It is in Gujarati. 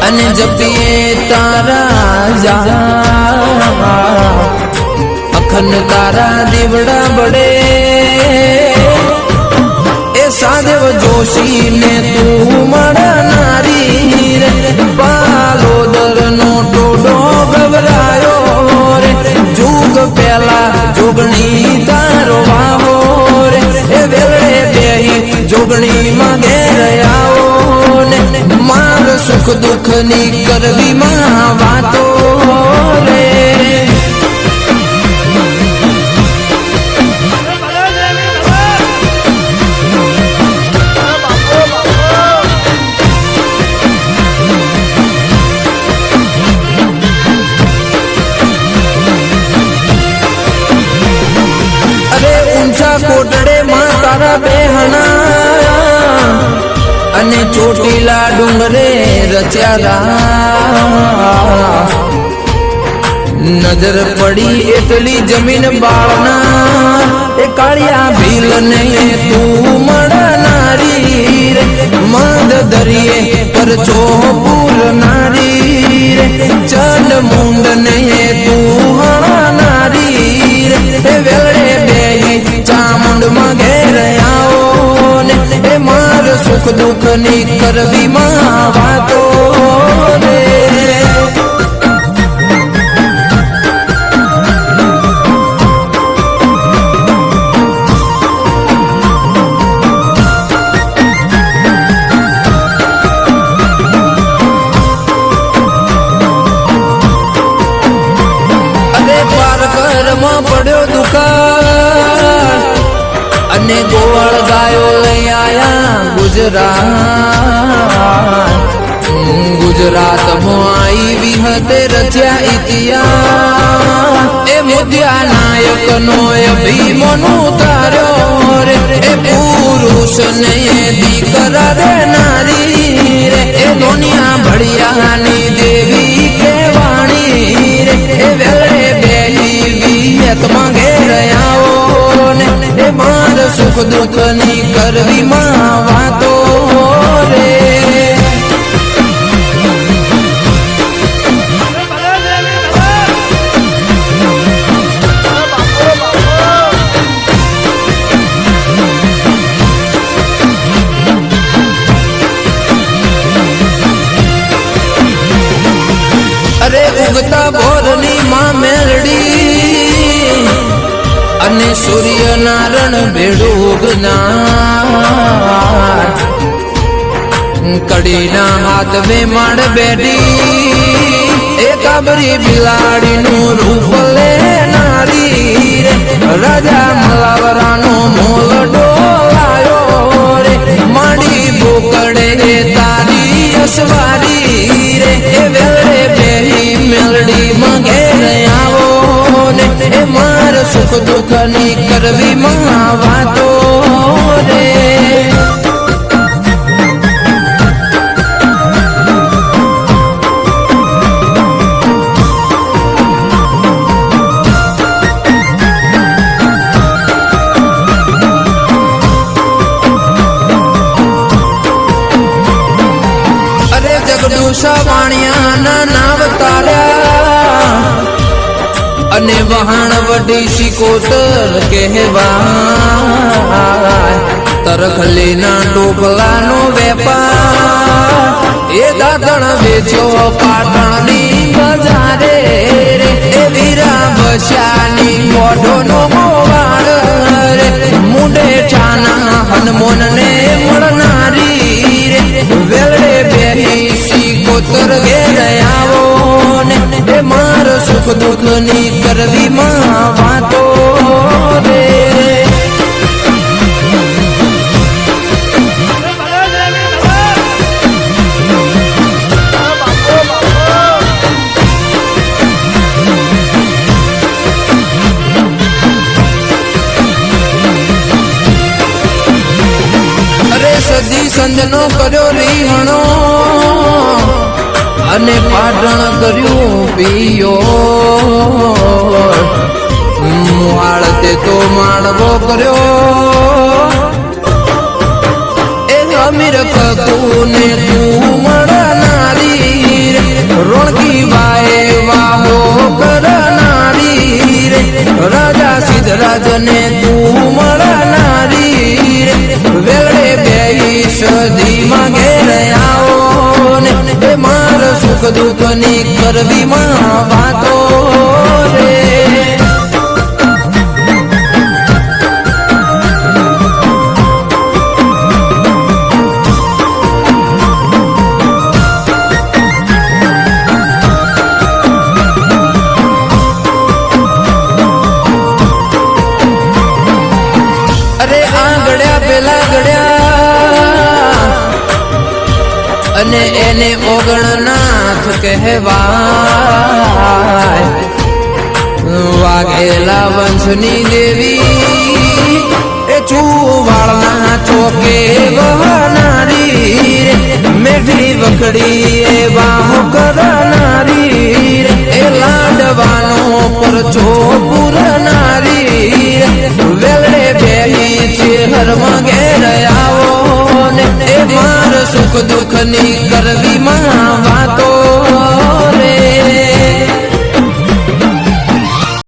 અને જપીએ તારા જા અખન તારા દીવડા બડે એ સાદેવ જોશી ને તું મળનારી રે પાલોદર નો ટોડો ગભરાયો રે જુગ પેલા જોગણી તારો વાવો રે એ વેળે બેહી જોગણી માં ઘેર આવો ને માર સુખ દુઃખ ની કરવી માં વાતો રે કોટડે માં તારા બેહણા અને ચોટીલા ડુંગરે રચ્યા નજર પડી એટલી જમીન બાળના એ કાળિયા ભીલ ને તું મળનારી રે મદ દરિયે પર ચોપુર નારી રે ચંદ મુંડ ને તું હણાનારી રે વેળે બેહી ચામુંડ માં ઘેર આવો ને એ માર સુખ દુઃખ ની કરવી માં વાતો રે પડ્યો દુકાળ અને ગોવાળ ગાયો લઈ આયા ગુજરાત માં આવી હતે રચ્યા ઇતિહાસ એ મોદિયા નાયક નો અભિમન ઉતાર્યો રે એ પુરુષ ને દીકરા રે નારી રે એ દુનિયા ભળિયાની દેવી કેવાણી રે એ વેળે ઘેર આવો ને એ માર સુખ દુઃખ ની કરવી માં વાતો રે અરે ઉગતા ભોરની માં મેલડી અને સૂર્ય નારણ ભેડુગનાર કડીના હાથ બે માડ બેઠી એ કાબરી બિલાડી નું રૂપ લેનારી રે રાજા મલાવરાનો મોલ ડોલાયો રે માડી બોકડે તારી અસવારી રે એ વેળે બેહી મેલડી માં ઘેર આવો ને એ માર સુખ દુઃખ ની કરવી માં વાતો રે અરે જગડુસા વાણિયા ના નાવ તાર્યા અને વહાણ વડી શિકોતર કહેવાય તરખલીના ટોપલાનો વેપાર એ દાદણ વેચ્યો પાટણની બજારે રે એ વીરા બસાની મોઢોનો મોવાડ રે મુંડે છાના હનમોન ને મળનારી રે વેળે બેહી શિકોતર ઘેર આવો ને એ માર સુખ દુઃખ ની કરવી માં વાતો રે અરે સદી સંજનો કર્યો રીહણો અને પાટણ કર્યું પિયો મુહાળ તે તો માળવો કર્યો એ અમીર કકુ ને તું મળનારી રોણકી બાએ વાહો કરનારી રે રાજા સિદ્ધરાજ ને તું મળનારી રે વેળે બેહી સદી માં ઘેર આવો ને એ માર સુખ દુઃખ ની કરવી માં વાતો રે અને એને ઓગણનાથ કહેવાય વાઘેલા વંશની દેવી એ ચુવાળના ચોકે વહનારી રે મેઠી વખડી એ વાહો કરનારી રે એ લાડવાનો પરચો પૂરનારી રે વેળે બેહી છે હરમાં ઘેર આવો ને એ માર સુખ દુઃખ ની કરવી માં